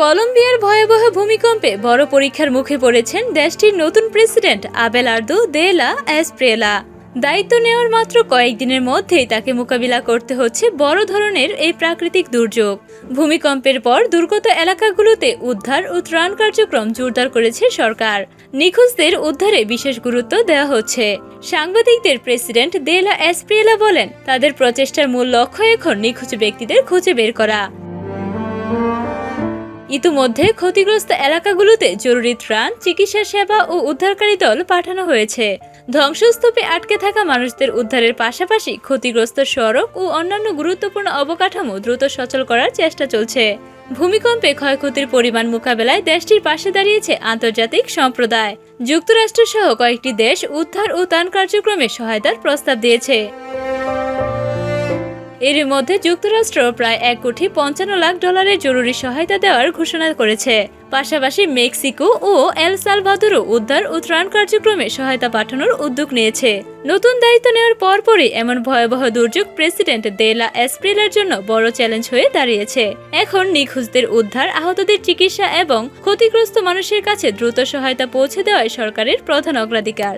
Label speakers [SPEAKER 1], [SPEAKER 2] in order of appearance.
[SPEAKER 1] কলম্বিয়ার ভয়াবহ ভূমিকম্পে বড় পরীক্ষার মুখে পড়েছেন দেশটির নতুন প্রেসিডেন্ট আবেলার্দো দে লা এসপ্রেলা। দায়িত্ব নেওয়ার মাত্র কয়েকদিনের মধ্যেই তাকে মোকাবিলা করতে হচ্ছে বড় ধরনের এই প্রাকৃতিক দুর্যোগ। ভূমিকম্পের পর দুর্গত এলাকাগুলোতে উদ্ধার ও ত্রাণ কার্যক্রম জোরদার করেছে সরকার। নিখোঁজদের উদ্ধারে বিশেষ গুরুত্ব দেওয়া হচ্ছে। সাংবাদিকদের প্রেসিডেন্ট দে লা এসপ্রেলা বলেন, তাদের প্রচেষ্টার মূল লক্ষ্য এখন নিখোঁজ ব্যক্তিদের খুঁজে বের করা। ইতিমধ্যে ক্ষতিগ্রস্ত এলাকাগুলোতে জরুরি ত্রাণ, চিকিৎসা সেবা ও উদ্ধারকারী দল পাঠানো হয়েছে। ধ্বংসস্তূপে আটকে থাকা মানুষদের উদ্ধারের পাশাপাশি ক্ষতিগ্রস্ত সড়ক ও অন্যান্য গুরুত্বপূর্ণ অবকাঠামো দ্রুত সচল করার চেষ্টা চলছে। ভূমিকম্পে ক্ষয়ক্ষতির পরিমাণ মোকাবেলায় দেশটির পাশে দাঁড়িয়েছে আন্তর্জাতিক সম্প্রদায়। যুক্তরাষ্ট্র সহ কয়েকটি দেশ উদ্ধার ও ত্রাণ কার্যক্রমে সহায়তার প্রস্তাব দিয়েছে। এর মধ্যে যুক্তরাষ্ট্র প্রায় $1,55,00,000 জরুরি সহায়তা দেওয়ার ঘোষণা করেছে। পাশাপাশি মেক্সিকো ও এল সালভাদোরও উদ্ধার ও ত্রাণ কার্যক্রমে সহায়তা পাঠানোর উদ্যোগ নিয়েছে। নতুন দায়িত্ব নেওয়ার পরপরই এমন ভয়াবহ দুর্যোগ প্রেসিডেন্ট দে লা এসপ্রেলার জন্য বড় চ্যালেঞ্জ হয়ে দাঁড়িয়েছে। এখন নিখোঁজদের উদ্ধার, আহতদের চিকিৎসা এবং ক্ষতিগ্রস্ত মানুষের কাছে দ্রুত সহায়তা পৌঁছে দেওয়াই সরকারের প্রধান অগ্রাধিকার।